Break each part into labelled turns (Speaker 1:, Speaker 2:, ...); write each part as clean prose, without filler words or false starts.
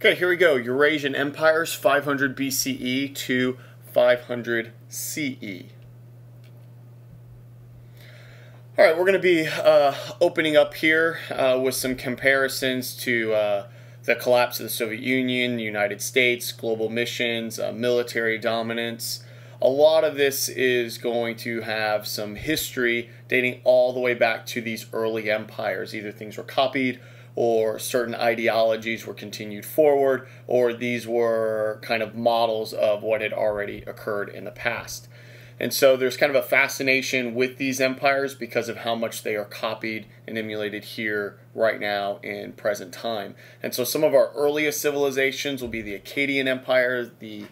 Speaker 1: Okay, here we go. Eurasian empires, 500 BCE to 500 CE. All right, we're going to be opening up here with some comparisons to the collapse of the Soviet Union, the United States, global missions, military dominance. A lot of this is going to have some history dating all the way back to these early empires. Either things were copied, or certain ideologies were continued forward, or these were kind of models of what had already occurred in the past. And so there's kind of a fascination with these empires because of how much they are copied and emulated here right now in present time. And so some of our earliest civilizations will be the Akkadian Empire, the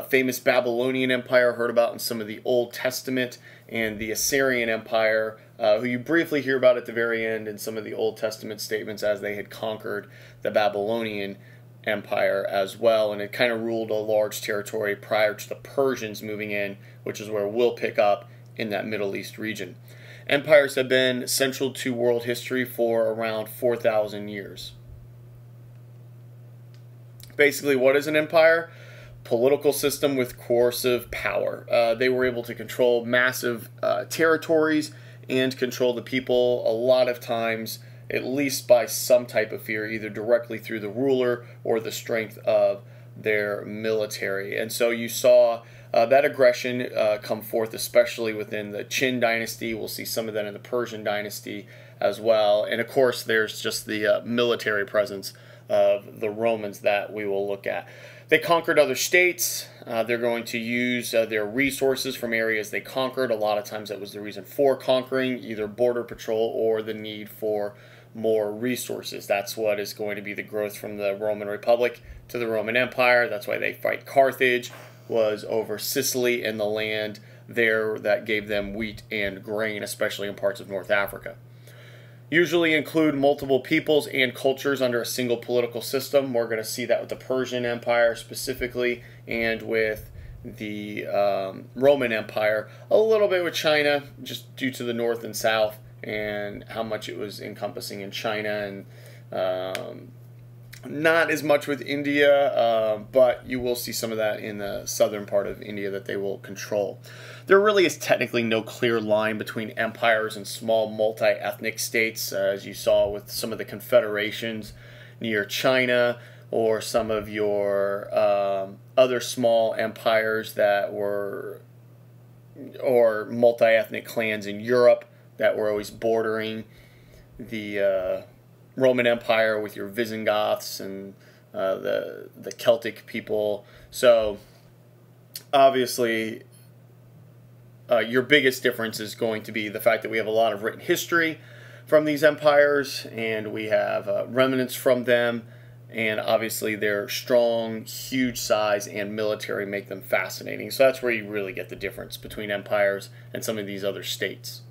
Speaker 1: famous Babylonian Empire heard about in some of the Old Testament, and the Assyrian Empire, who you briefly hear about at the very end in some of the Old Testament statements as they had conquered the Babylonian Empire as well, and it kind of ruled a large territory prior to the Persians moving in, which is where we'll pick up in that Middle East region. Empires have been central to world history for around 4,000 years. Basically, what is an empire? Political system with coercive power. They were able to control massive territories and control the people a lot of times, at least by some type of fear, either directly through the ruler or the strength of their military. And so you saw that aggression come forth, especially within the Qin dynasty. We'll see some of that in the Persian dynasty as well. And of course, there's just the military presence of the Romans that we will look at. They conquered other states. They're going to use their resources from areas they conquered. A lot of times that was the reason for conquering, either border patrol or the need for more resources. That's what is going to be the growth from the Roman Republic to the Roman Empire. That's why they fight Carthage, was over Sicily and the land there that gave them wheat and grain, especially in parts of North Africa. Usually include multiple peoples and cultures under a single political system. We're going to see that with the Persian Empire specifically, and with the Roman Empire. A little bit with China, just due to the north and south and how much it was encompassing in China, and not as much with India, but you will see some of that in the southern part of India that they will control. There really is technically no clear line between empires and small multi-ethnic states, as you saw with some of the confederations near China, or some of your other small empires that were, or multi-ethnic clans in Europe that were always bordering the Roman Empire with your Visigoths and the Celtic people. So obviously your biggest difference is going to be the fact that we have a lot of written history from these empires, and we have remnants from them, and obviously their strong, huge size and military make them fascinating. So that's where you really get the difference between empires and some of these other states.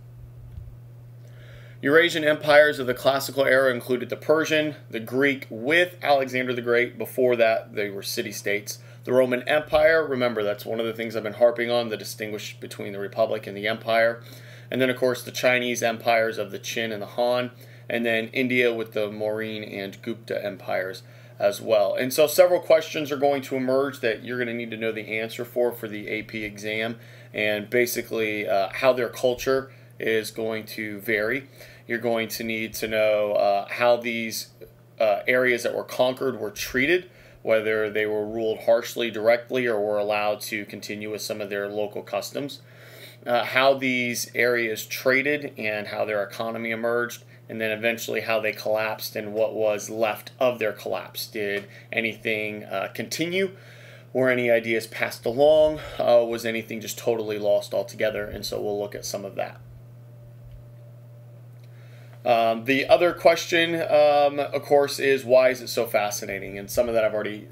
Speaker 1: Eurasian empires of the classical era included the Persian, the Greek with Alexander the Great. Before that, they were city-states. The Roman Empire, remember, that's one of the things I've been harping on, the distinguish between the Republic and the Empire. And then, of course, the Chinese empires of the Qin and the Han. And then India with the Mauryan and Gupta empires as well. And so several questions are going to emerge that you're going to need to know the answer for the AP exam. And basically how their culture is going to vary. You're going to need to know how these areas that were conquered were treated, whether they were ruled harshly directly or were allowed to continue with some of their local customs, how these areas traded and how their economy emerged, and then eventually how they collapsed and what was left of their collapse. Did anything continue? Were any ideas passed along? Was anything just totally lost altogether? And so we'll look at some of that. The other question, of course, is why is it so fascinating? And some of that I've already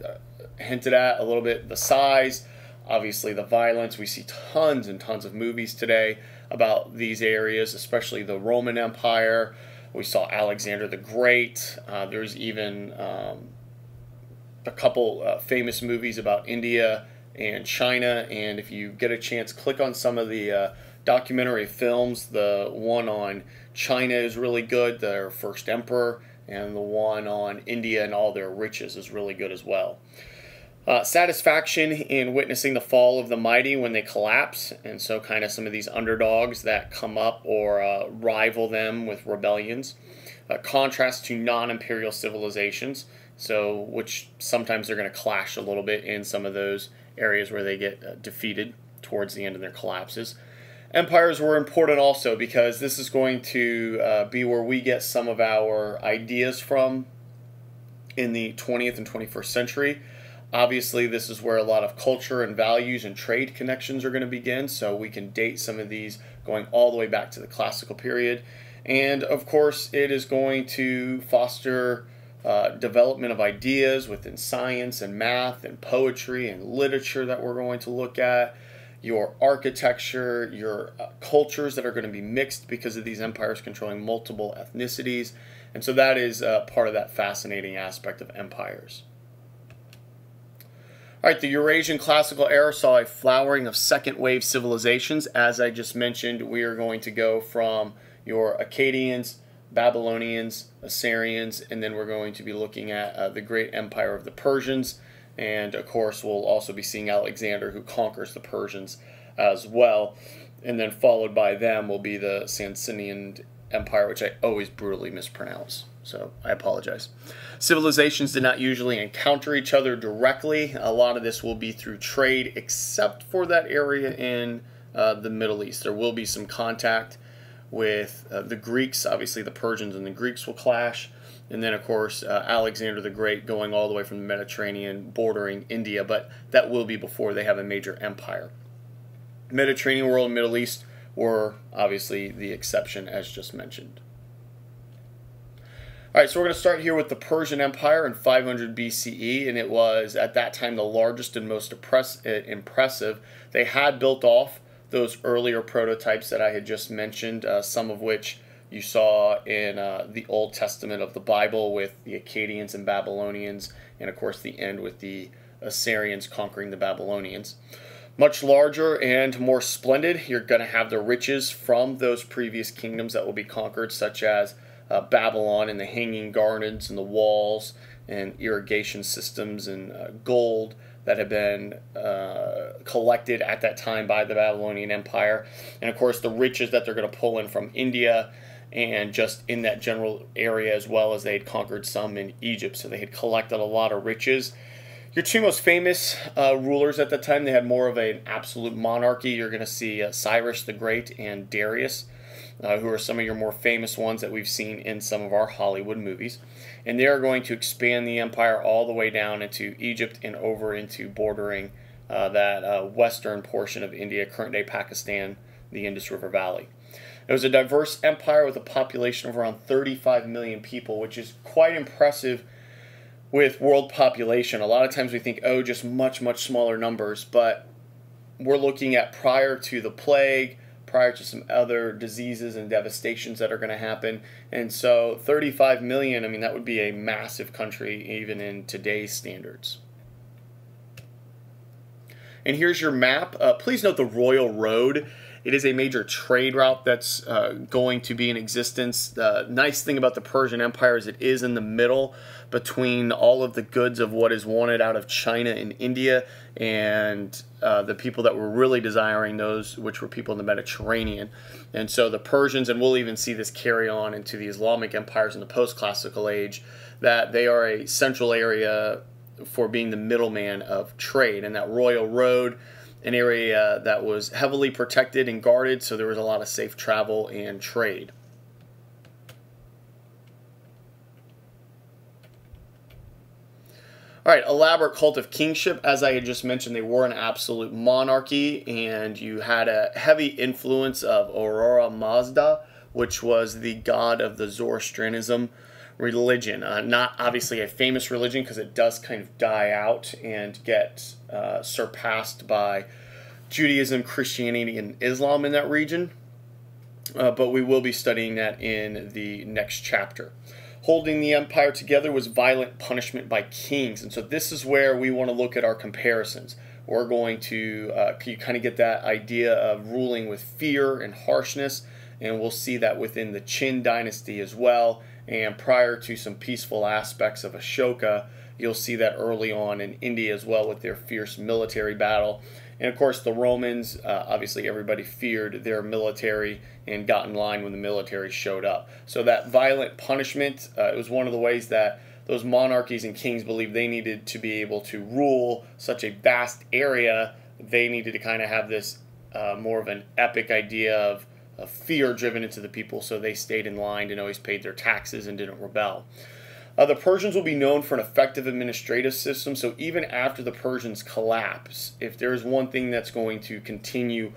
Speaker 1: hinted at a little bit. The size, obviously the violence. We see tons and tons of movies today about these areas, especially the Roman Empire. We saw Alexander the Great. There's even a couple famous movies about India and China. And if you get a chance, click on some of the documentary films. The one on China is really good, their first emperor, and the one on India and all their riches is really good as well. Satisfaction in witnessing the fall of the mighty when they collapse, and so kind of some of these underdogs that come up or rival them with rebellions. Contrast to non-imperial civilizations, so which sometimes they're going to clash a little bit in some of those areas where they get defeated towards the end of their collapses. Empires were important also because this is going to be where we get some of our ideas from in the 20th and 21st century. Obviously, this is where a lot of culture and values and trade connections are going to begin, so we can date some of these going all the way back to the classical period. And, of course, it is going to foster development of ideas within science and math and poetry and literature that we're going to look at, your architecture, your cultures that are going to be mixed because of these empires controlling multiple ethnicities. And so that is part of that fascinating aspect of empires. All right, the Eurasian classical era saw a flowering of second-wave civilizations. As I just mentioned, we are going to go from your Akkadians, Babylonians, Assyrians, and then we're going to be looking at the great empire of the Persians. And, of course, we'll also be seeing Alexander, who conquers the Persians as well. And then followed by them will be the Sassanian Empire, which I always brutally mispronounce, so I apologize. Civilizations did not usually encounter each other directly. A lot of this will be through trade, except for that area in the Middle East. There will be some contact with the Greeks. Obviously, the Persians and the Greeks will clash. And then, of course, Alexander the Great going all the way from the Mediterranean, bordering India, but that will be before they have a major empire. Mediterranean world and Middle East were obviously the exception, as just mentioned. All right, so we're going to start here with the Persian Empire in 500 BCE, and it was at that time the largest and most impressive. They had built off those earlier prototypes that I had just mentioned, some of which you saw in the Old Testament of the Bible with the Akkadians and Babylonians, and of course the end with the Assyrians conquering the Babylonians. Much larger and more splendid. You're going to have the riches from those previous kingdoms that will be conquered, such as Babylon and the hanging gardens and the walls and irrigation systems and gold that have been collected at that time by the Babylonian Empire. And of course the riches that they're going to pull in from India and just in that general area, as well as they had conquered some in Egypt. So they had collected a lot of riches. Your two most famous rulers at the time, they had more of an absolute monarchy. You're going to see Cyrus the Great and Darius, who are some of your more famous ones that we've seen in some of our Hollywood movies. And they are going to expand the empire all the way down into Egypt and over into bordering that western portion of India, current-day Pakistan, the Indus River Valley. It was a diverse empire with a population of around 35 million people, which is quite impressive with world population. A lot of times we think, oh, just much, much smaller numbers, but we're looking at prior to the plague, prior to some other diseases and devastations that are going to happen. And so 35 million, I mean, that would be a massive country even in today's standards. And here's your map. Please note the Royal Road. It is a major trade route that's going to be in existence. The nice thing about the Persian Empire is it is in the middle between all of the goods of what is wanted out of China and India and the people that were really desiring those, which were people in the Mediterranean. And so the Persians, and we'll even see this carry on into the Islamic empires in the post-classical age, that they are a central area for being the middleman of trade. And that Royal Road, an area that was heavily protected and guarded, so there was a lot of safe travel and trade. All right, elaborate cult of kingship. As I had just mentioned, they were an absolute monarchy, and you had a heavy influence of Aurora Mazda, which was the god of the Zoroastrianism religion. Not obviously a famous religion because it does kind of die out and get surpassed by Judaism, Christianity, and Islam in that region. But we will be studying that in the next chapter. Holding the empire together was violent punishment by kings. And so this is where we want to look at our comparisons. We're going to you kind of get that idea of ruling with fear and harshness. And we'll see that within the Qin dynasty as well, And prior to some peaceful aspects of Ashoka, you'll see that early on in India as well with their fierce military battle. And of course, the Romans, obviously everybody feared their military and got in line when the military showed up. So that violent punishment, it was one of the ways that those monarchies and kings believed they needed to be able to rule such a vast area. They needed to kind of have this more of an epic idea of fear driven into the people, so they stayed in line and always paid their taxes and didn't rebel. The Persians will be known for an effective administrative system, so even after the Persians collapse, if there's one thing that's going to continue,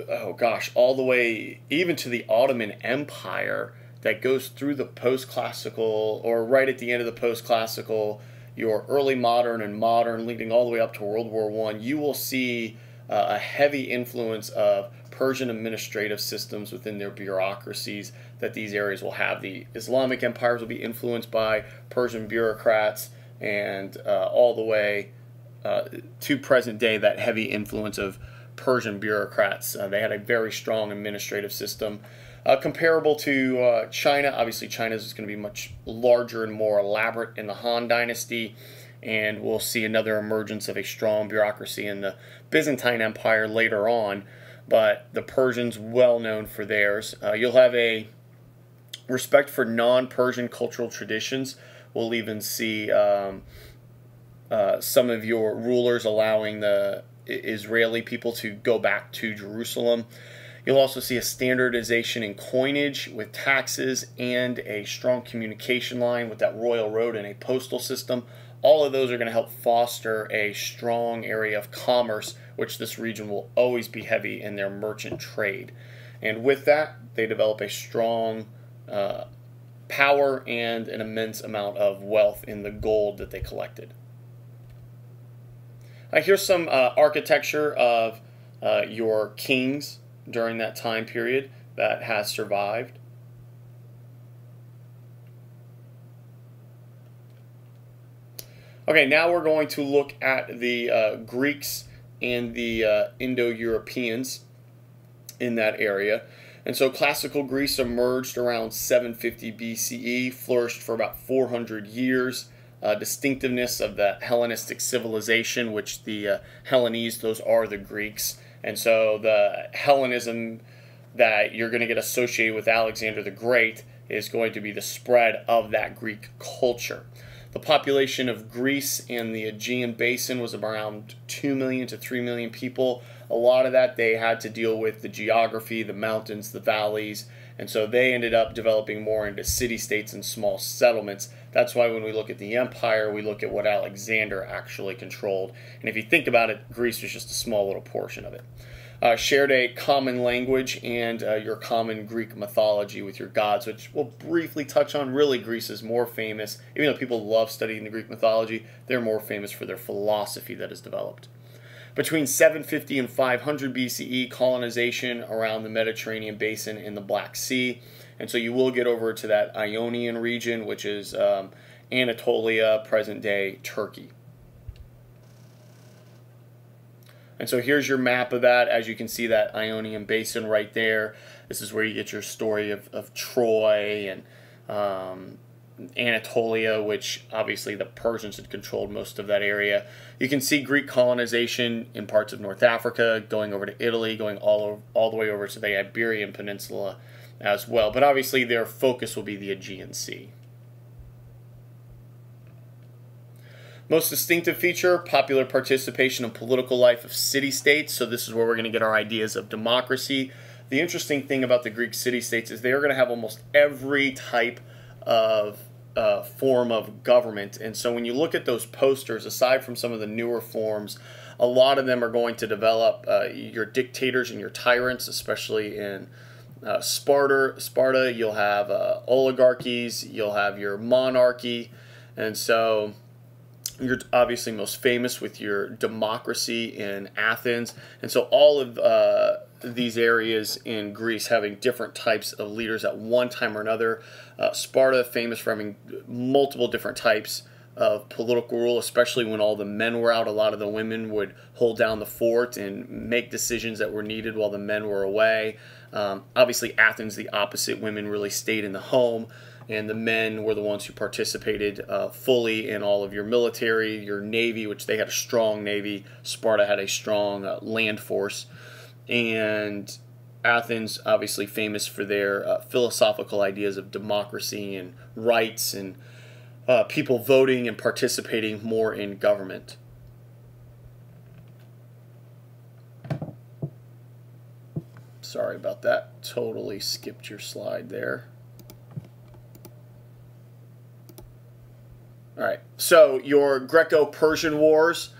Speaker 1: oh gosh, all the way even to the Ottoman Empire, that goes through the post-classical, or right at the end of the post-classical, your early modern and modern, leading all the way up to World War I, you will see a heavy influence of Persian administrative systems within their bureaucracies that these areas will have. The Islamic empires will be influenced by Persian bureaucrats, and all the way to present day, that heavy influence of Persian bureaucrats. They had a very strong administrative system. Comparable to China, obviously China is going to be much larger and more elaborate in the Han Dynasty, and we'll see another emergence of a strong bureaucracy in the Byzantine Empire later on, but the Persians well known for theirs. You'll have a respect for non-Persian cultural traditions. We'll even see some of your rulers allowing the Israeli people to go back to Jerusalem. You'll also see a standardization in coinage with taxes and a strong communication line with that royal road and a postal system. All of those are going to help foster a strong area of commerce, which this region will always be heavy in their merchant trade. And with that, they develop a strong power and an immense amount of wealth in the gold that they collected. Here's some architecture of your kings during that time period that has survived. Okay, now we're going to look at the Greeks and the Indo-Europeans in that area. And so classical Greece emerged around 750 BCE, flourished for about 400 years. Distinctiveness of the Hellenistic civilization, which the Hellenes, those are the Greeks. And so the Hellenism that you're going to get associated with Alexander the Great is going to be the spread of that Greek culture. The population of Greece and the Aegean Basin was around 2 million to 3 million people. A lot of that they had to deal with the geography, the mountains, the valleys, and so they ended up developing more into city-states and small settlements. That's why when we look at the empire, we look at what Alexander actually controlled. And if you think about it, Greece was just a small little portion of it. Shared a common language and your common Greek mythology with your gods, which we'll briefly touch on. Really, Greece is more famous. Even though people love studying the Greek mythology, they're more famous for their philosophy that is developed. Between 750 and 500 BCE, colonization around the Mediterranean basin in the Black Sea. And so you will get over to that Ionian region, which is Anatolia, present-day Turkey. And so here's your map of that. As you can see, that Ionian basin right there. This is where you get your story of Troy and Anatolia, which obviously the Persians had controlled most of that area. You can see Greek colonization in parts of North Africa, going over to Italy, going all the way over to the Iberian Peninsula as well. But obviously their focus will be the Aegean Sea. Most distinctive feature, popular participation in political life of city-states. So this is where we're going to get our ideas of democracy. The interesting thing about the Greek city-states is they're going to have almost every type of form of government. And so when you look at those posters, aside from some of the newer forms, a lot of them are going to develop your dictators and your tyrants, especially in Sparta, you'll have oligarchies, you'll have your monarchy, and so you're obviously most famous with your democracy in Athens. And so all of these areas in Greece having different types of leaders at one time or another. Sparta, famous for having multiple different types of political rule, especially when all the men were out. A lot of the women would hold down the fort and make decisions that were needed while the men were away. Obviously, Athens, the opposite. Women really stayed in the home. and the men were the ones who participated fully in all of your military, your navy, which they had a strong navy. Sparta had a strong land force, and Athens, obviously famous for their philosophical ideas of democracy and rights and people voting and participating more in government. Sorry about that. Totally skipped your slide there. All right. So your Greco-Persian wars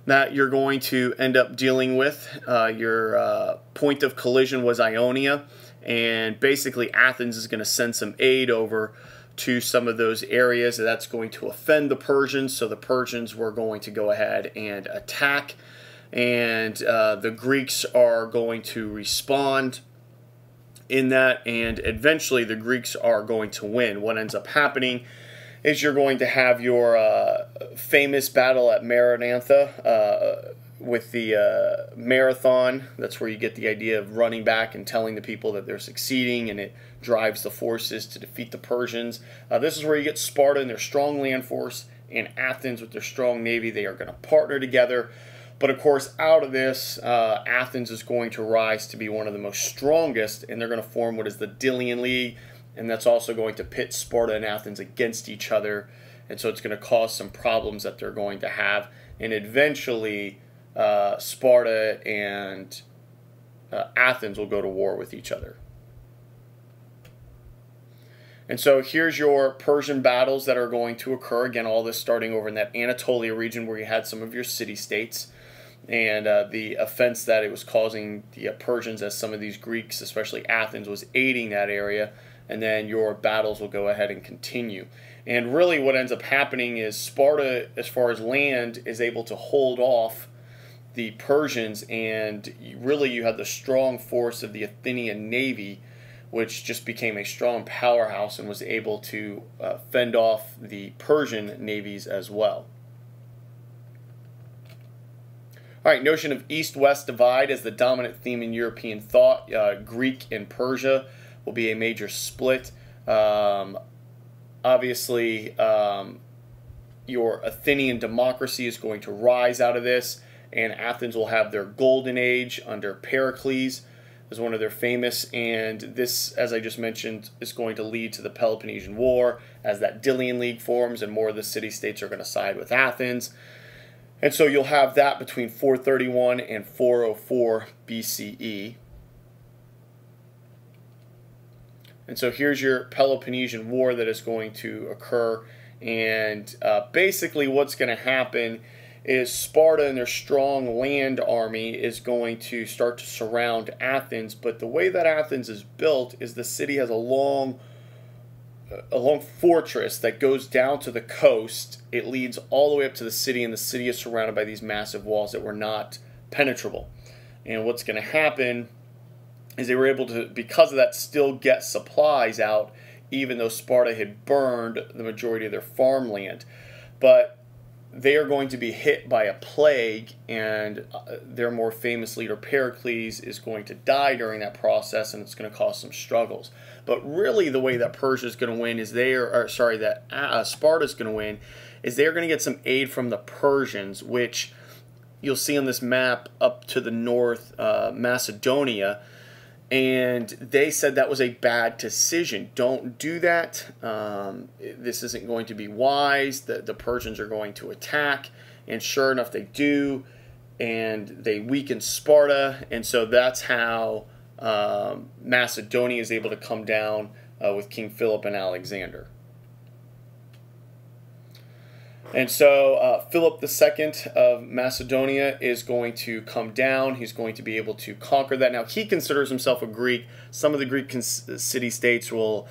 Speaker 1: that you're going to end up dealing with, your point of collision was Ionia, and basically Athens is going to send some aid over to some of those areas. That's going to offend the Persians, so the Persians were going to go ahead and attack, and the Greeks are going to respond in that, and eventually the Greeks are going to win. What ends up happening is you're going to have your famous battle at Maranatha with the marathon. That's where you get the idea of running back and telling the people that they're succeeding, and it drives the forces to defeat the Persians. This is where you get Sparta and their strong land force and Athens with their strong navy. They are going to partner together. But of course, out of this, Athens is going to rise to be one of the most strongest, and they're going to form what is the Delian League, and that's also going to pit Sparta and Athens against each other, and so it's going to cause some problems that they're going to have, and eventually Sparta and Athens will go to war with each other. And so here's your Persian battles that are going to occur. Again, all this starting over in that Anatolia region where you had some of your city-states, and the offense that it was causing the Persians, as some of these Greeks, especially Athens, was aiding that area. And then your battles will go ahead and continue. And really what ends up happening is Sparta, as far as land, is able to hold off the Persians, and really you had the strong force of the Athenian navy, which just became a strong powerhouse and was able to fend off the Persian navies as well. All right, notion of East-West divide as the dominant theme in European thought. Greek and Persia will be a major split. Obviously, your Athenian democracy is going to rise out of this, and Athens will have their golden age under Pericles as one of their famous, and this, as I just mentioned, is going to lead to the Peloponnesian War as that Delian League forms, and more of the city-states are going to side with Athens. And so you'll have that between 431 and 404 BCE. And so here's your Peloponnesian War that is going to occur. And basically what's going to happen is Sparta and their strong land army is going to start to surround Athens. But the way that Athens is built is the city has a long fortress that goes down to the coast. It leads all the way up to the city, and the city is surrounded by these massive walls that were not penetrable. And what's going to happen is they were able to, because of that, still get supplies out, even though Sparta had burned the majority of their farmland. But they are going to be hit by a plague, and their more famous leader, Pericles, is going to die during that process, and it's going to cause some struggles. But really the way that Persia is going to win is Sparta is going to win is they're going to get some aid from the Persians, which you'll see on this map up to the north, Macedonia. And they said that was a bad decision. Don't do that. This isn't going to be wise. The Persians are going to attack. And sure enough, they do. And they weaken Sparta. And so that's how Macedonia is able to come down with King Philip and Alexander. And so Philip II of Macedonia is going to come down. He's going to be able to conquer that. Now, he considers himself a Greek. Some of the Greek city-states will,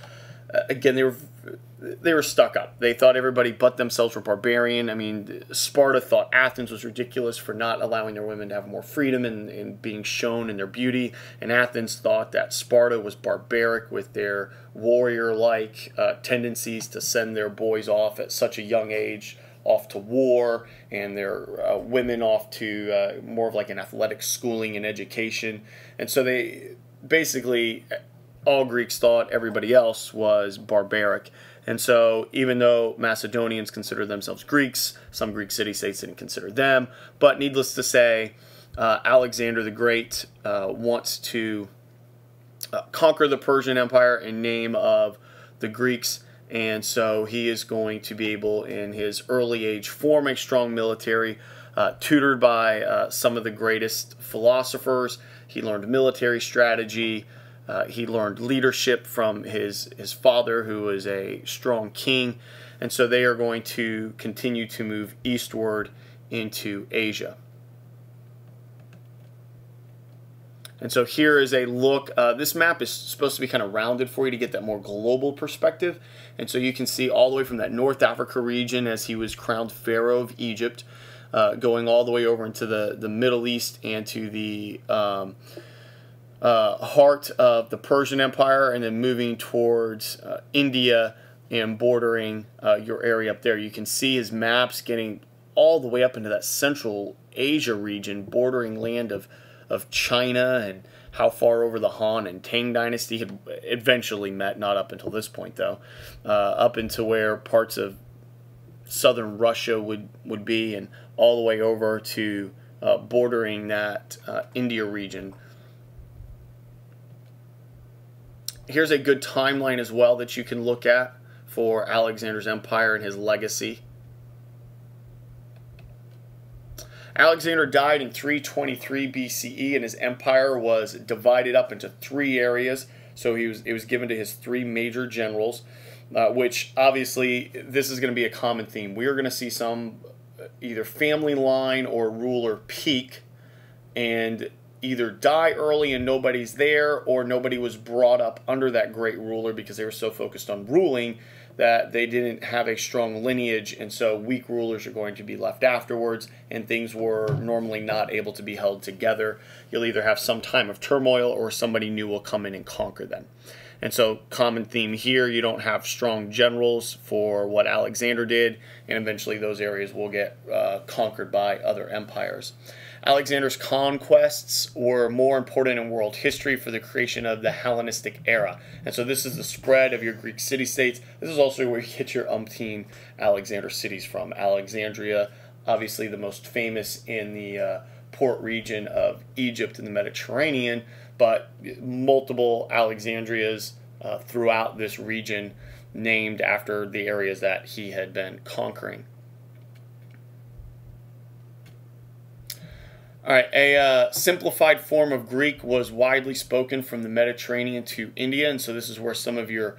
Speaker 1: again, they were stuck up. They thought everybody but themselves were barbarian. I mean, Sparta thought Athens was ridiculous for not allowing their women to have more freedom and being shown in their beauty. And Athens thought that Sparta was barbaric with their warrior-like tendencies to send their boys off at such a young age, off to war, and their women off to more of like an athletic schooling and education. And so they basically, all Greeks thought everybody else was barbaric. And so even though Macedonians considered themselves Greeks, some Greek city-states didn't consider them. But needless to say, Alexander the Great wants to conquer the Persian Empire in name of the Greeks. And so he is going to be able, in his early age, form a strong military, tutored by some of the greatest philosophers. He learned military strategy. He learned leadership from his father, who was a strong king. And so they are going to continue to move eastward into Asia. And so here is a look. This map is supposed to be kind of rounded for you to get that more global perspective. And so you can see all the way from that North Africa region as he was crowned Pharaoh of Egypt, going all the way over into the Middle East and to the heart of the Persian Empire, and then moving towards India and bordering your area up there. You can see his maps getting all the way up into that Central Asia region, bordering land of China, and how far over the Han and Tang dynasty had eventually met, not up until this point though, up into where parts of southern Russia would be, and all the way over to bordering that India region. Here's a good timeline as well that you can look at for Alexander's empire and his legacy. Alexander died in 323 BCE, and his empire was divided up into 3 areas. So it was given to his 3 major generals, which obviously this is going to be a common theme. We are going to see some either family line or ruler peak and either die early and nobody's there, or nobody was brought up under that great ruler because they were so focused on ruling that they didn't have a strong lineage, and so weak rulers are going to be left afterwards, and things were normally not able to be held together. You'll either have some time of turmoil or somebody new will come in and conquer them. And so common theme here, you don't have strong generals for what Alexander did, and eventually those areas will get conquered by other empires. Alexander's conquests were more important in world history for the creation of the Hellenistic era. And so this is the spread of your Greek city-states. This is also where you get your umpteen Alexander cities from. Alexandria, obviously the most famous in the port region of Egypt and the Mediterranean, but multiple Alexandrias throughout this region named after the areas that he had been conquering. All right, a simplified form of Greek was widely spoken from the Mediterranean to India, and so this is where some of your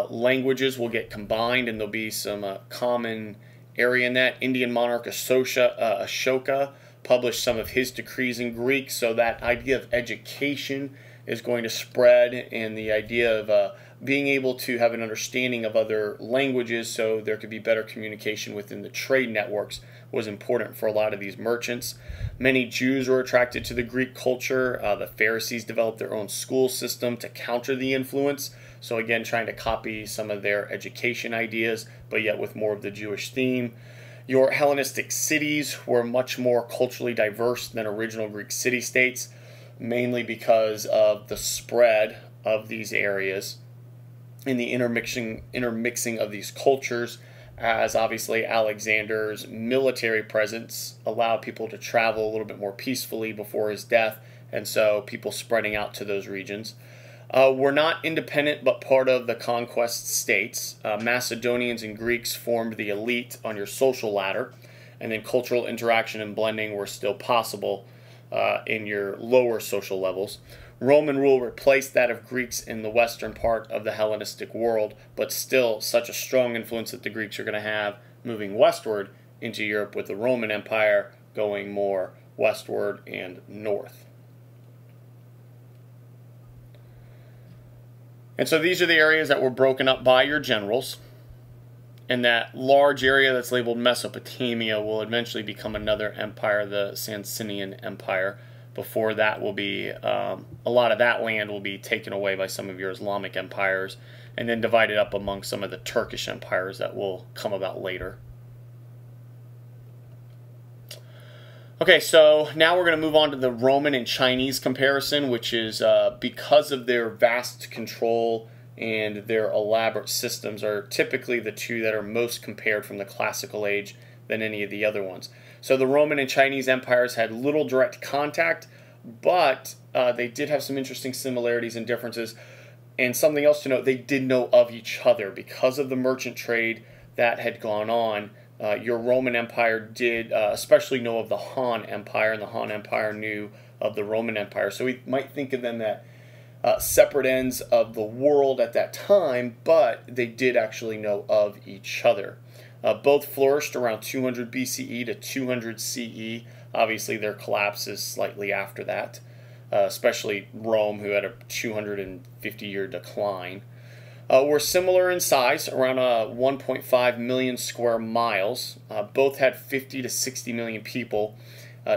Speaker 1: languages will get combined, and there'll be some common area in that. Indian monarch Ashoka published some of his decrees in Greek, so that idea of education is going to spread, and the idea of being able to have an understanding of other languages so there could be better communication within the trade networks was important for a lot of these merchants. Many Jews were attracted to the Greek culture. The Pharisees developed their own school system to counter the influence. So again, trying to copy some of their education ideas, but yet with more of the Jewish theme. Your Hellenistic cities were much more culturally diverse than original Greek city-states, mainly because of the spread of these areas and the intermixing of these cultures, as obviously Alexander's military presence allowed people to travel a little bit more peacefully before his death, and so people spreading out to those regions. Were not independent but part of the conquest states. Macedonians and Greeks formed the elite on your social ladder, and then cultural interaction and blending were still possible in your lower social levels. Roman rule replaced that of Greeks in the western part of the Hellenistic world, but still such a strong influence that the Greeks are going to have moving westward into Europe, with the Roman Empire going more westward and north. And so these are the areas that were broken up by your generals. And that large area that's labeled Mesopotamia will eventually become another empire, the Sassanian Empire. Before that will be, a lot of that land will be taken away by some of your Islamic empires and then divided up among some of the Turkish empires that will come about later. Okay, so now we're going to move on to the Roman and Chinese comparison, which is because of their vast control and their elaborate systems are typically the two that are most compared from the classical age than any of the other ones. So the Roman and Chinese empires had little direct contact, but they did have some interesting similarities and differences. And something else to note, they did know of each other because of the merchant trade that had gone on. Your Roman Empire did especially know of the Han Empire, and the Han Empire knew of the Roman Empire. So we might think of them at separate ends of the world at that time, but they did actually know of each other. Both flourished around 200 BCE to 200 CE. Obviously, their collapse is slightly after that, especially Rome, who had a 250-year decline. Were similar in size, around 1.5 million square miles. Both had 50 to 60 million people.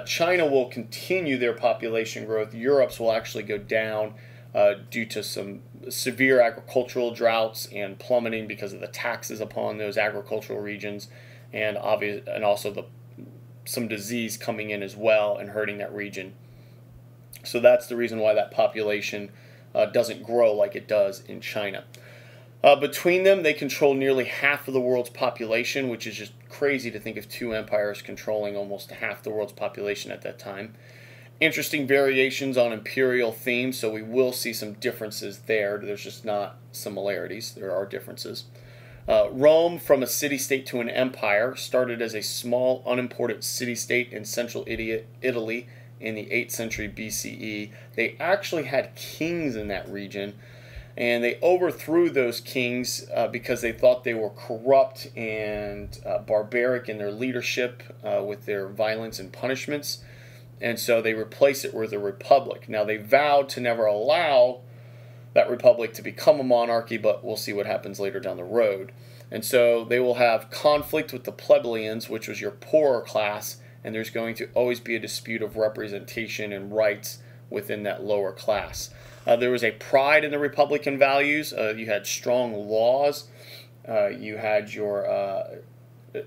Speaker 1: China will continue their population growth. Europe's will actually go down due to some severe agricultural droughts and plummeting because of the taxes upon those agricultural regions, and also some disease coming in as well and hurting that region. So that's the reason why that population doesn't grow like it does in China. Between them, they control nearly half of the world's population, which is just crazy to think of two empires controlling almost half the world's population at that time. Interesting variations on imperial themes, so we will see some differences there. There's just not similarities. There are differences. Rome, from a city-state to an empire, started as a small, unimportant city-state in central Italy in the 8th century BCE. They actually had kings in that region, and they overthrew those kings because they thought they were corrupt and barbaric in their leadership with their violence and punishments. And so they replaced it with a republic. Now, they vowed to never allow that republic to become a monarchy, but we'll see what happens later down the road. And so they will have conflict with the plebeians, which was your poorer class, and there's going to always be a dispute of representation and rights within that lower class. There was a pride in the Republican values. You had strong laws. You had your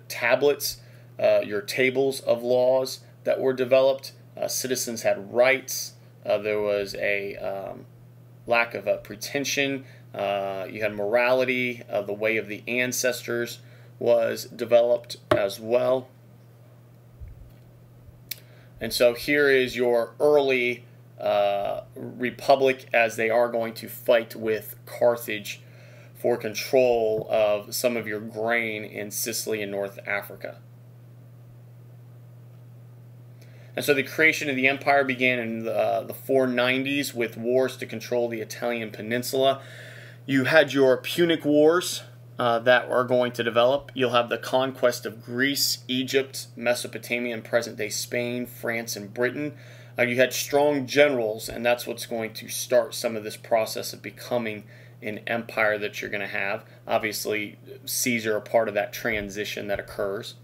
Speaker 1: tablets, your tables of laws that were developed. Citizens had rights. There was a lack of pretension. You had morality. The way of the ancestors was developed as well. And so here is your early republic, as they are going to fight with Carthage for control of some of your grain in Sicily and North Africa. And so the creation of the empire began in the 490s with wars to control the Italian peninsula. You had your Punic Wars that are going to develop. You'll have the conquest of Greece, Egypt, Mesopotamia, and present-day Spain, France, and Britain. You had strong generals, and that's what's going to start some of this process of becoming an empire that you're going to have. Obviously, Caesar, a part of that transition that occurs.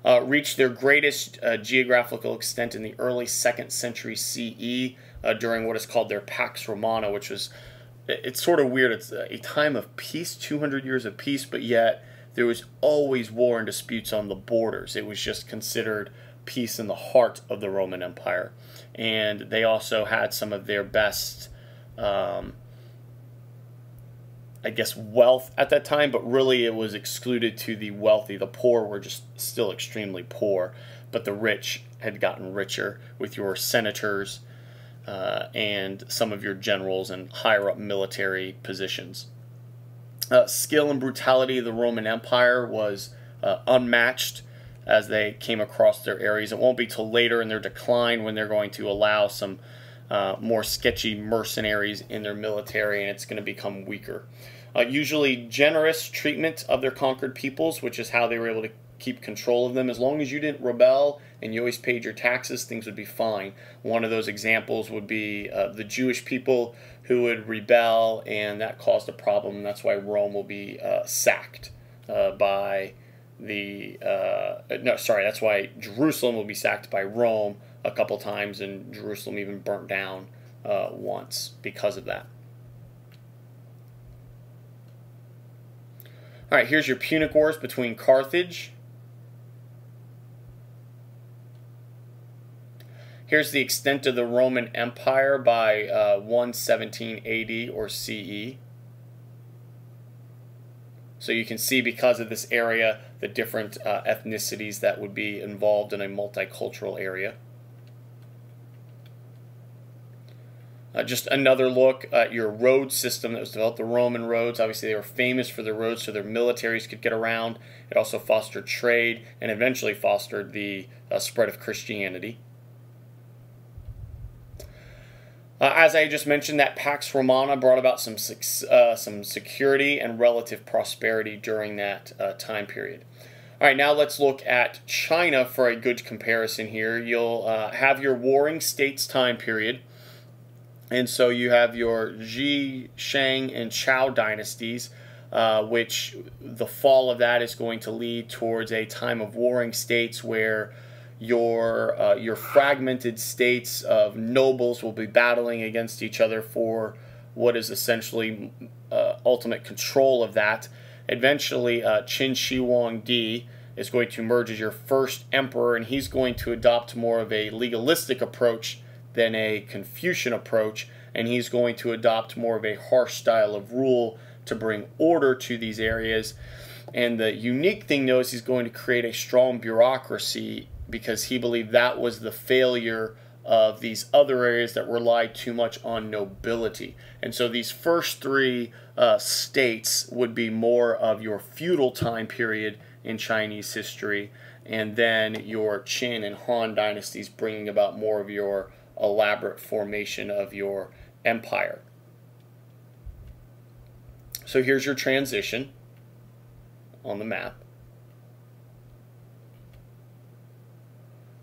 Speaker 1: Reached their greatest geographical extent in the early 2nd century CE during what is called their Pax Romana, which was, it's sort of weird. It's a time of peace, 200 years of peace, but yet there was always war and disputes on the borders. It was just considered peace in the heart of the Roman Empire. And they also had some of their best, I guess, wealth at that time, but really it was excluded to the wealthy. The poor were just still extremely poor, but the rich had gotten richer with your senators and some of your generals and higher up military positions. Skill and brutality of the Roman Empire was unmatched as they came across their areas. It won't be till later in their decline when they're going to allow some more sketchy mercenaries in their military, and it's going to become weaker. Usually generous treatment of their conquered peoples, which is how they were able to keep control of them. As long as you didn't rebel and you always paid your taxes, things would be fine. One of those examples would be the Jewish people who would rebel, and that caused a problem. And that's why Rome will be sacked by the that's why Jerusalem will be sacked by Rome a couple times, and Jerusalem even burnt down once because of that. All right, here's your Punic Wars between Carthage Here's the extent of the Roman Empire by 117 AD or CE. So you can see, because of this area, the different ethnicities that would be involved in a multicultural area. Just another look at your road system that was developed, the Roman roads. Obviously, they were famous for their roads so their militaries could get around. It also fostered trade and eventually fostered the spread of Christianity. As I just mentioned, that Pax Romana brought about some security and relative prosperity during that time period. All right, now let's look at China for a good comparison here. You'll have your warring states time period. And so you have your Ji, Shang, and Chao dynasties, which the fall of that is going to lead towards a time of warring states where your fragmented states of nobles will be battling against each other for what is essentially ultimate control of that. Eventually, Qin Shi Huangdi is going to emerge as your first emperor, and he's going to adopt more of a legalistic approach than a Confucian approach, and he's going to adopt more of a harsh style of rule to bring order to these areas. And the unique thing, though, is he's going to create a strong bureaucracy, because he believed that was the failure of these other areas that relied too much on nobility. And so these first three states would be more of your feudal time period in Chinese history, and then your Qin and Han dynasties bringing about more of your elaborate formation of your empire. So here's your transition on the map.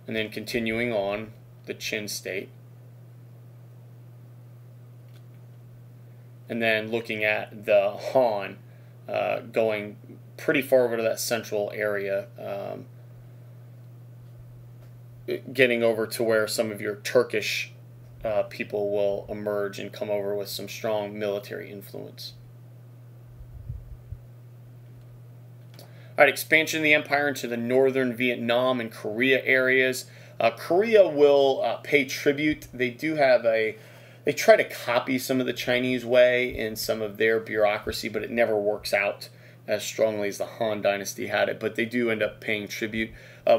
Speaker 1: And then continuing on, the Qin state. And then looking at the Han, going pretty far over to that central area, getting over to where some of your Turkish people will emerge and come over with some strong military influence. All right, expansion of the empire into the northern Vietnam and Korea areas. Korea will pay tribute. They do have they try to copy some of the Chinese way in some of their bureaucracy, but it never works out as strongly as the Han Dynasty had it. But they do end up paying tribute.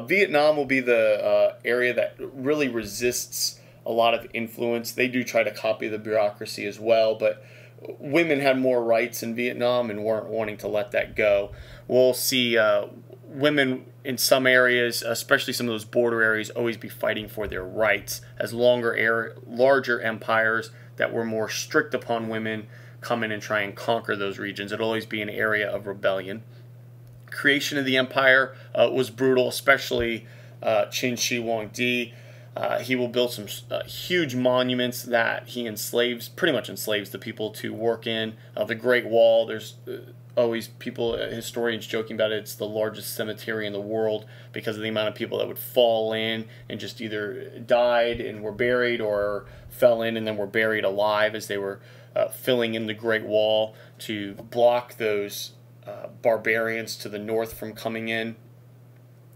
Speaker 1: Vietnam will be the area that really resists a lot of influence. They do try to copy the bureaucracy as well, but women had more rights in Vietnam and weren't wanting to let that go. We'll see women in some areas, especially some of those border areas, always be fighting for their rights, as larger empires that were more strict upon women come in and try and conquer those regions. It'll always be an area of rebellion. Creation of the empire was brutal, especially Qin Shi Huangdi. He will build some huge monuments that he pretty much enslaves the people to work in. The Great Wall, there's always historians joking about it. It's the largest cemetery in the world because of the amount of people that would fall in and just either died and were buried, or fell in and then were buried alive as they were filling in the Great Wall to block those barbarians to the north from coming in.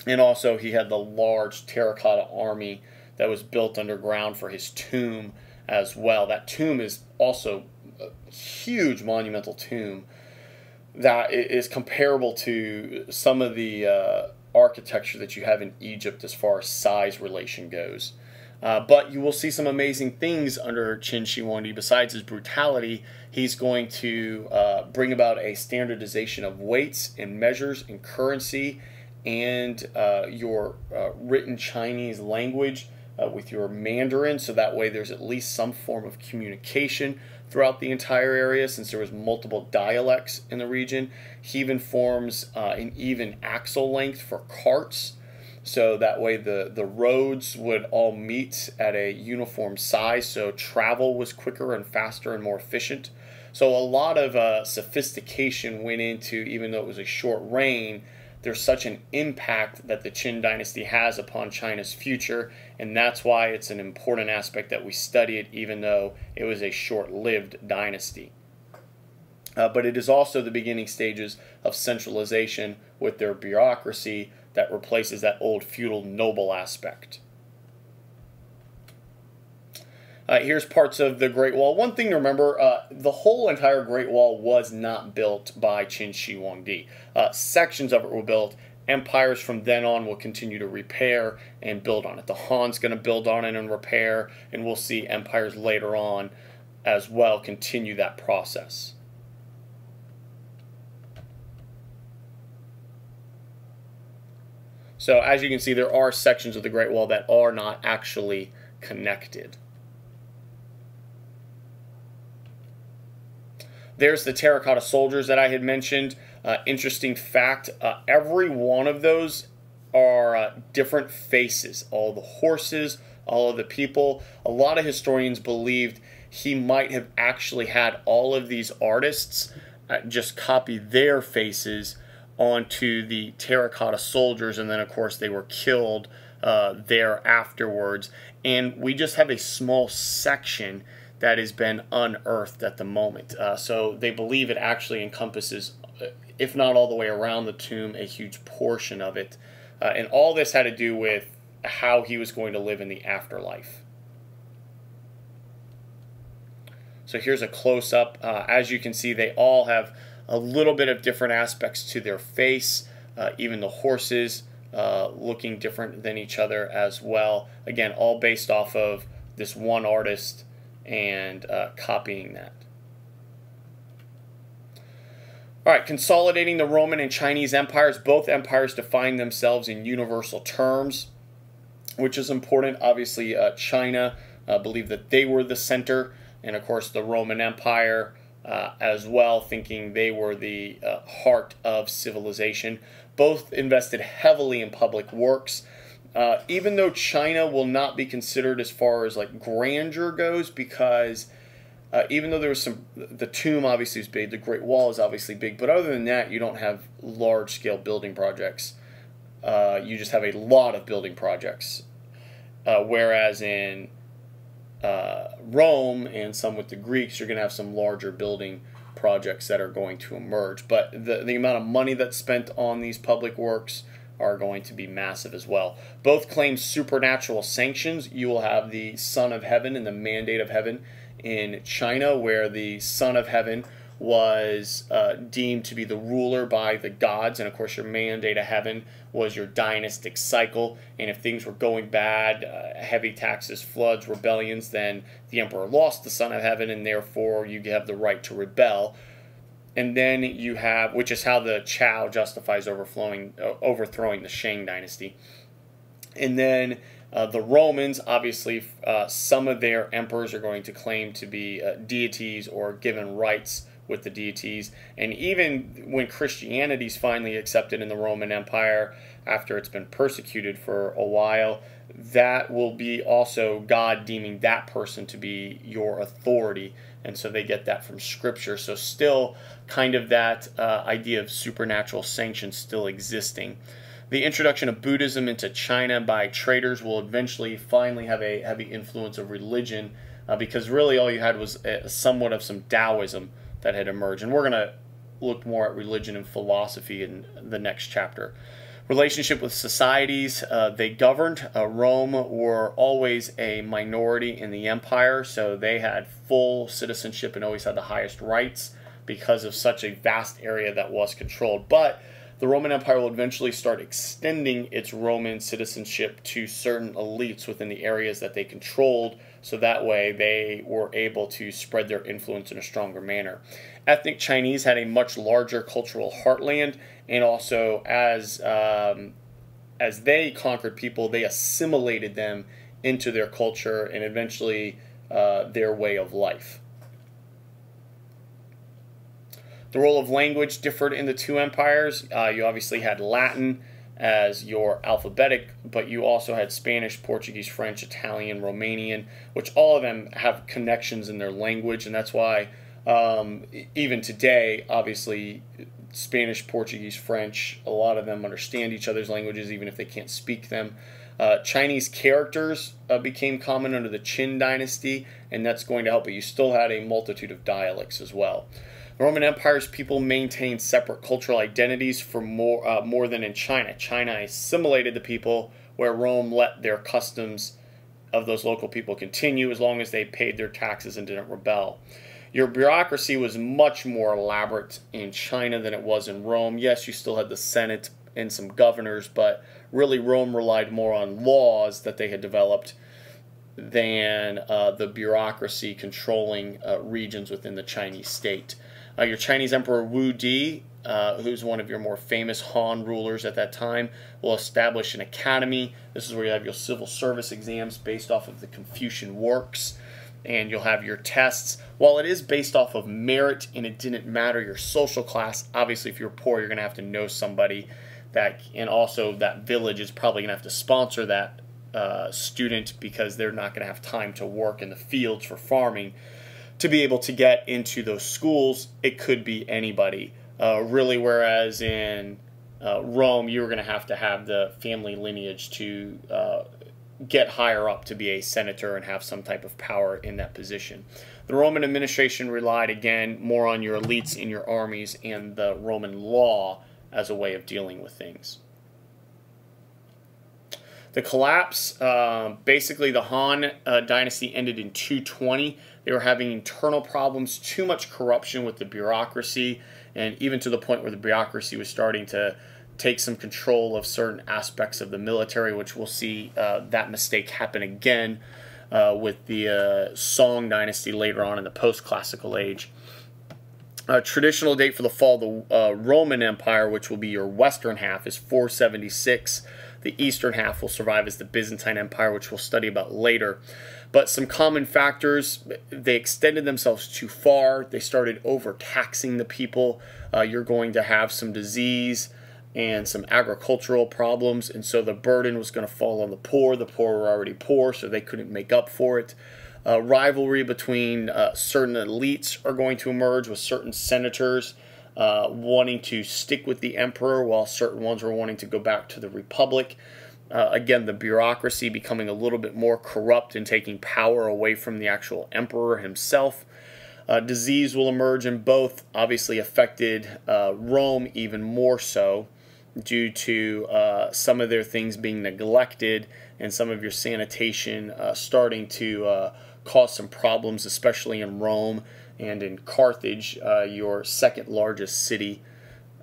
Speaker 1: And also he had the large terracotta army that was built underground for his tomb as well. That tomb is also a huge monumental tomb that is comparable to some of the architecture that you have in Egypt as far as size relation goes. But you will see some amazing things under Qin Shi Huangdi. Besides his brutality, he's going to bring about a standardization of weights and measures and currency, and your written Chinese language with your Mandarin, so that way there's at least some form of communication throughout the entire area, since there was multiple dialects in the region. He even forms an even axle length for carts, so that way the roads would all meet at a uniform size, so travel was quicker and faster and more efficient. So a lot of sophistication went into, even though it was a short reign, there's such an impact that the Qin dynasty has upon China's future, and that's why it's an important aspect that we study it, even though it was a short-lived dynasty. But it is also the beginning stages of centralization with their bureaucracy that replaces that old feudal noble aspect. Here's parts of the Great Wall. One thing to remember, the whole entire Great Wall was not built by Qin Shi Huangdi. Sections of it were built. Empires from then on will continue to repair and build on it. The Han's going to build on it and repair, and we'll see empires later on as well continue that process. So as you can see, there are sections of the Great Wall that are not actually connected. There's the terracotta soldiers that I had mentioned. Interesting fact, every one of those are different faces. All the horses, all of the people. A lot of historians believed he might have actually had all of these artists just copy their faces onto the terracotta soldiers, and then of course they were killed there afterwards. And we just have a small section that has been unearthed at the moment. So they believe it actually encompasses, if not all the way around the tomb, a huge portion of it. And all this had to do with how he was going to live in the afterlife. So here's a close-up. As you can see, they all have a little bit of different aspects to their face. Even the horses looking different than each other as well. Again, all based off of this one artist and copying that. All right, consolidating the Roman and Chinese empires. Both empires define themselves in universal terms, which is important. Obviously, China believed that they were the center, and of course the Roman Empire as well, thinking they were the heart of civilization. Both invested heavily in public works. Even though China will not be considered as far as like grandeur goes, because even though there was the tomb obviously is big, the Great Wall is obviously big, but other than that, you don't have large-scale building projects. You just have a lot of building projects. Whereas in Rome and some with the Greeks, you're going to have some larger building projects that are going to emerge. But the amount of money that's spent on these public works are going to be massive as well. Both claim supernatural sanctions. You will have the Son of Heaven and the Mandate of Heaven in China, where the Son of Heaven was deemed to be the ruler by the gods, and of course your Mandate of Heaven was your dynastic cycle, and if things were going bad, heavy taxes, floods, rebellions, then the emperor lost the Son of Heaven, and therefore you have the right to rebel. And then you have, which is how the Chao justifies overthrowing the Shang dynasty. And then the Romans, obviously, some of their emperors are going to claim to be deities or given rights with the deities. And even when Christianity is finally accepted in the Roman Empire, after it's been persecuted for a while, that will be also God deeming that person to be your authority. And so they get that from Scripture. So still kind of that idea of supernatural sanction still existing. The introduction of Buddhism into China by traders will eventually finally have a heavy influence of religion, because really all you had was somewhat of some Taoism that had emerged. And we're going to look more at religion and philosophy in the next chapter. Relationship with societies they governed. Rome were always a minority in the empire, so they had full citizenship and always had the highest rights because of such a vast area that was controlled. But the Roman Empire will eventually start extending its Roman citizenship to certain elites within the areas that they controlled, so that way they were able to spread their influence in a stronger manner. Ethnic Chinese had a much larger cultural heartland, and also as they conquered people, they assimilated them into their culture and eventually their way of life. The role of language differed in the two empires. You obviously had Latin as your alphabetic, but you also had Spanish, Portuguese, French, Italian, Romanian, which all of them have connections in their language, and that's why even today, obviously, Spanish, Portuguese, French, a lot of them understand each other's languages even if they can't speak them. Chinese characters became common under the Qin dynasty, and that's going to help, but you still had a multitude of dialects as well. The Roman Empire's people maintained separate cultural identities for more than in China. China assimilated the people, where Rome let their customs of those local people continue as long as they paid their taxes and didn't rebel. Your bureaucracy was much more elaborate in China than it was in Rome. Yes, you still had the Senate and some governors, but really Rome relied more on laws that they had developed than the bureaucracy controlling regions within the Chinese state. Your Chinese Emperor Wu Di, who's one of your more famous Han rulers at that time, will establish an academy. This is where you have your civil service exams based off of the Confucian works, and you'll have your tests. While it is based off of merit and it didn't matter your social class, obviously if you're poor, you're going to have to know somebody that, and also that village is probably going to have to sponsor that student because they're not going to have time to work in the fields for farming. To be able to get into those schools, it could be anybody. Really, whereas in Rome, you were going to have the family lineage to get higher up to be a senator and have some type of power in that position. The Roman administration relied, again, more on your elites in your armies and the Roman law as a way of dealing with things. The collapse, basically the Han dynasty ended in 220. They were having internal problems, too much corruption with the bureaucracy, and even to the point where the bureaucracy was starting to take some control of certain aspects of the military, which we'll see that mistake happen again with the Song dynasty later on in the post-classical age. Traditional date for the fall of the Roman Empire, which will be your western half, is 476. The eastern half will survive as the Byzantine Empire, which we'll study about later. But some common factors: they extended themselves too far. They started overtaxing the people. You're going to have some disease and some agricultural problems, and so the burden was going to fall on the poor. The poor were already poor, so they couldn't make up for it. Rivalry between certain elites are going to emerge, with certain senators wanting to stick with the emperor while certain ones were wanting to go back to the republic. Again, the bureaucracy becoming a little bit more corrupt and taking power away from the actual emperor himself. Disease will emerge, and both obviously affected Rome even more so due to some of their things being neglected and some of your sanitation starting to cause some problems, especially in Rome and in Carthage, your second largest city,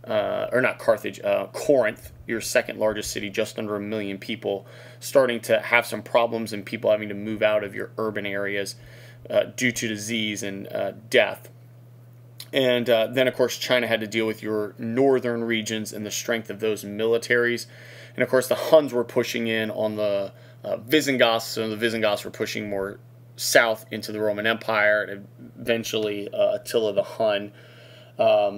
Speaker 1: or not Carthage, Corinth, your second largest city, just under 1 million people, starting to have some problems and people having to move out of your urban areas due to disease and death. And then, of course, China had to deal with your northern regions and the strength of those militaries. And, of course, the Huns were pushing in on the Visigoths, so the Visigoths were pushing more south into the Roman Empire, and eventually Attila the Hun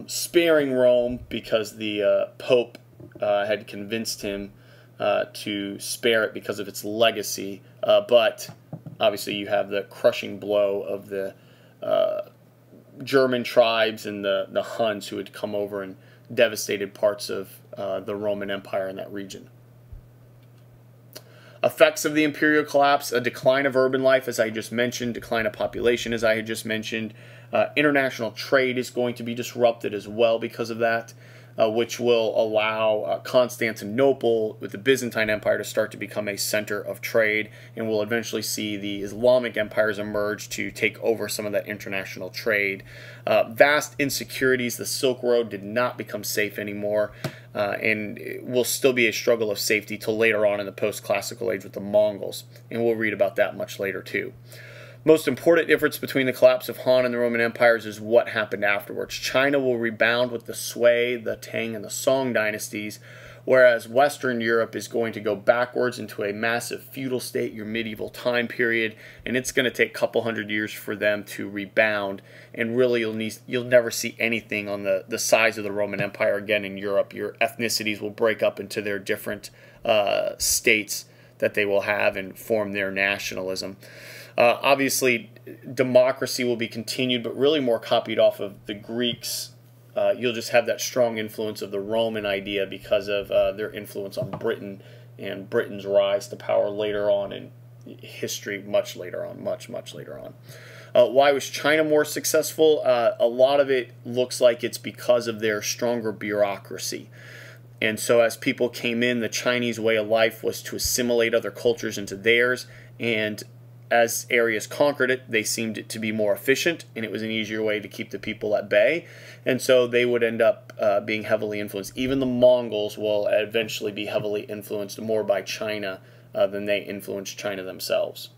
Speaker 1: sparing Rome because the Pope had convinced him to spare it because of its legacy. But obviously you have the crushing blow of the German tribes and the Huns who had come over and devastated parts of the Roman Empire in that region. Effects of the imperial collapse: a decline of urban life, as I just mentioned, decline of population, as I had just mentioned. International trade is going to be disrupted as well because of that, which will allow Constantinople with the Byzantine Empire to start to become a center of trade, and we'll eventually see the Islamic empires emerge to take over some of that international trade. Vast insecurities: the Silk Road did not become safe anymore, and it will still be a struggle of safety till later on in the post-classical age with the Mongols, and we'll read about that much later too. Most important difference between the collapse of Han and the Roman empires is what happened afterwards. China will rebound with the Sui, the Tang, and the Song dynasties, whereas Western Europe is going to go backwards into a massive feudal state, your medieval time period, and it's going to take a couple hundred years for them to rebound, and really you'll never see anything on the size of the Roman Empire again in Europe. Your ethnicities will break up into their different states that they will have and form their nationalism. Obviously, democracy will be continued, but really more copied off of the Greeks. You'll just have that strong influence of the Roman idea because of their influence on Britain and Britain's rise to power later on in history, much later on, much later on. Why was China more successful? A lot of it looks like it's because of their stronger bureaucracy. And so as people came in, the Chinese way of life was to assimilate other cultures into theirs. And as areas conquered it, they seemed it to be more efficient, and it was an easier way to keep the people at bay. And so they would end up being heavily influenced. Even the Mongols will eventually be heavily influenced more by China than they influenced China themselves.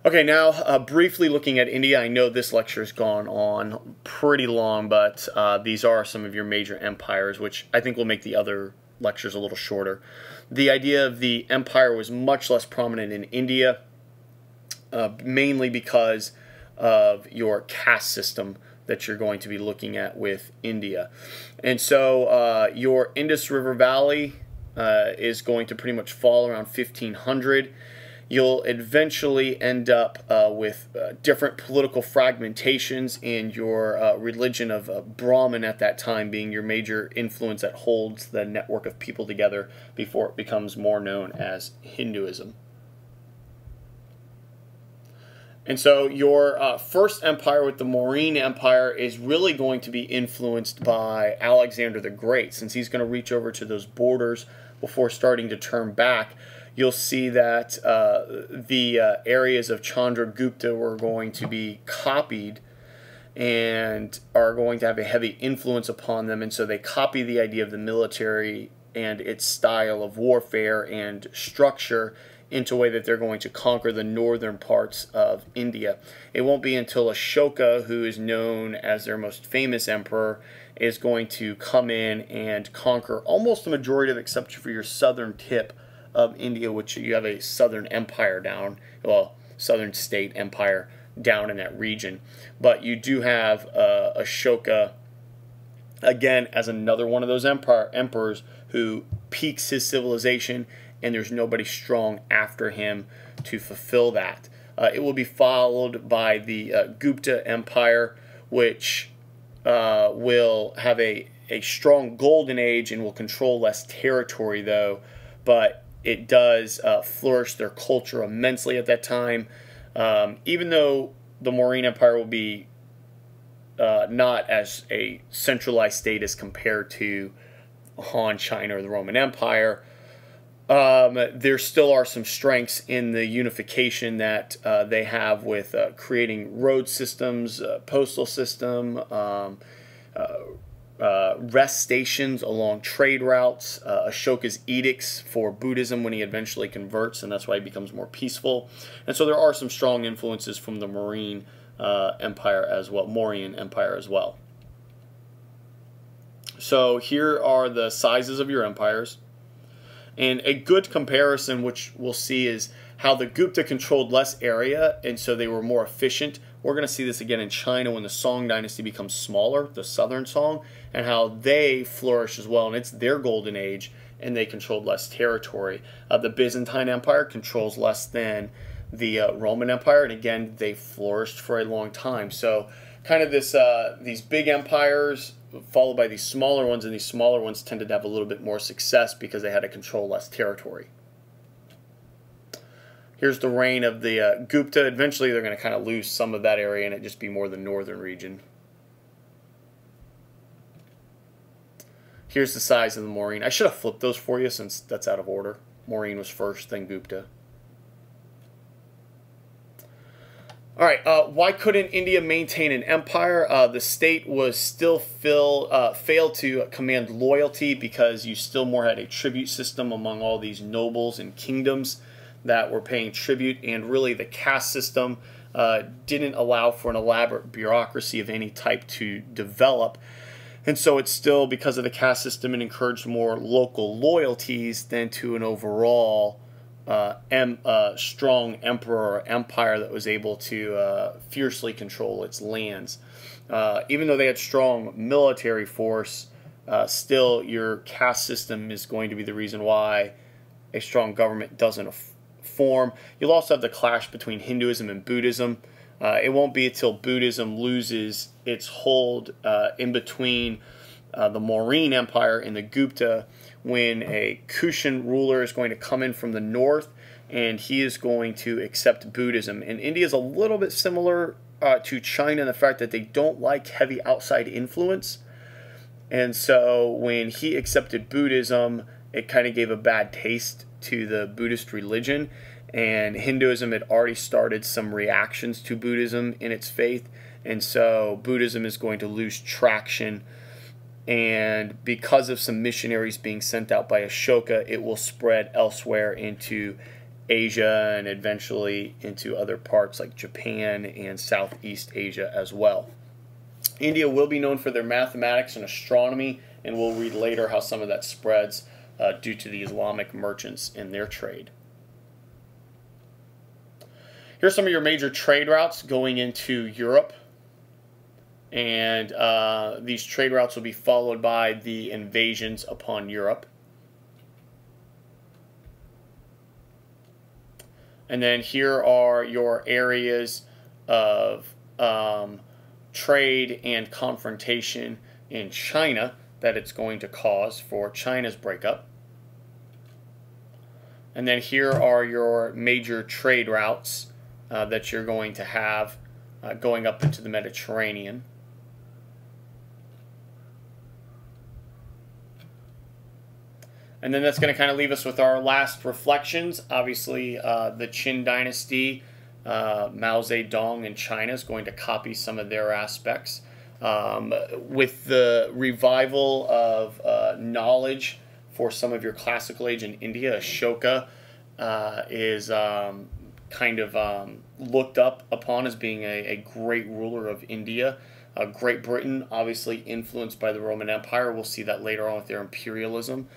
Speaker 1: Okay, now briefly looking at India. I know this lecture's gone on pretty long, but these are some of your major empires, which I think will make the other lectures a little shorter. The idea of the empire was much less prominent in India, mainly because of your caste system that you're going to be looking at with India. And so your Indus River Valley is going to pretty much fall around 1500. You'll eventually end up with different political fragmentations, and your religion of Brahmin at that time being your major influence that holds the network of people together before it becomes more known as Hinduism. And so your first empire with the Mauryan Empire is really going to be influenced by Alexander the Great, since he's going to reach over to those borders before starting to turn back. You'll see that the areas of Chandragupta were going to be copied and are going to have a heavy influence upon them. And so they copy the idea of the military and its style of warfare and structure into a way that they're going to conquer the northern parts of India. It won't be until Ashoka, who is known as their most famous emperor, is going to come in and conquer almost the majority of, except for your southern tip of India, which you have a southern empire down, well, southern state empire down in that region. But you do have Ashoka, again, as another one of those emperors who peaks his civilization, and there's nobody strong after him to fulfill that. It will be followed by the Gupta Empire, which will have a strong golden age and will control less territory, though, but it does flourish their culture immensely at that time. Even though the Mauryan Empire will be not as a centralized state as compared to Han China or the Roman Empire, there still are some strengths in the unification that they have with creating road systems, postal system, rest stations along trade routes, Ashoka's edicts for Buddhism when he eventually converts, and that's why he becomes more peaceful. And so there are some strong influences from the Mauryan Empire as well. So here are the sizes of your empires. And a good comparison, which we'll see, is how the Gupta controlled less area, and so they were more efficient. We're going to see this again in China when the Song dynasty becomes smaller, the southern Song, and how they flourish as well, and it's their golden age, and they controlled less territory. The Byzantine Empire controls less than the Roman Empire, and again, they flourished for a long time. So kind of this these big empires followed by these smaller ones, and these smaller ones tended to have a little bit more success because they had to control less territory. Here's the reign of the Gupta. Eventually, they're going to kind of lose some of that area, and it just be more the northern region. Here's the size of the Mauryan. I should have flipped those for you since that's out of order. Mauryan was first, then Gupta. All right, why couldn't India maintain an empire? The state was still failed to command loyalty because you still more had a tribute system among all these nobles and kingdoms that were paying tribute, and really the caste system didn't allow for an elaborate bureaucracy of any type to develop. And so it's still, because of the caste system, it encouraged more local loyalties than to an overall strong emperor or empire that was able to fiercely control its lands. Even though they had strong military force, still your caste system is going to be the reason why a strong government doesn't form. You'll also have the clash between Hinduism and Buddhism. It won't be until Buddhism loses its hold in between the Mauryan Empire and the Gupta, when a Kushan ruler is going to come in from the north, and he is going to accept Buddhism. And India is a little bit similar to China in the fact that they don't like heavy outside influence. And so when he accepted Buddhism, it kind of gave a bad taste to the Buddhist religion, and Hinduism had already started some reactions to Buddhism in its faith, and so Buddhism is going to lose traction. And because of some missionaries being sent out by Ashoka, it will spread elsewhere into Asia and eventually into other parts like Japan and Southeast Asia as well. India will be known for their mathematics and astronomy, and we'll read later how some of that spreads due to the Islamic merchants in their trade. Here's some of your major trade routes going into Europe. And these trade routes will be followed by the invasions upon Europe. And then here are your areas of trade and confrontation in China that it's going to cause for China's breakup. And then here are your major trade routes that you're going to have going up into the Mediterranean. And then that's going to kind of leave us with our last reflections. Obviously, the Qin dynasty, Mao Zedong in China is going to copy some of their aspects. With the revival of knowledge for some of your classical age in India, Ashoka is kind of looked up upon as being a great ruler of India. Great Britain, obviously influenced by the Roman Empire. We'll see that later on with their imperialism.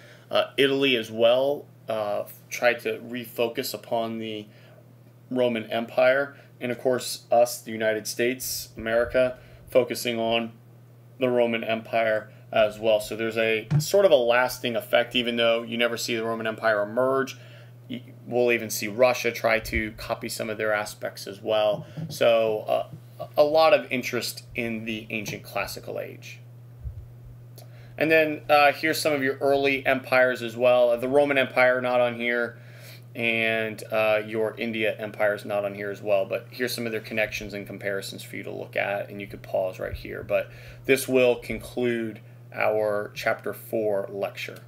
Speaker 1: Italy as well tried to refocus upon the Roman Empire. And of course, us, the United States, America, focusing on the Roman Empire as well. So there's a sort of a lasting effect, even though you never see the Roman Empire emerge. We'll even see Russia try to copy some of their aspects as well. So a lot of interest in the ancient classical age. And then here's some of your early empires as well. The Roman Empire not on here, and your India Empire is not on here as well. But here's some of their connections and comparisons for you to look at, and you could pause right here. But this will conclude our Chapter 4 lecture.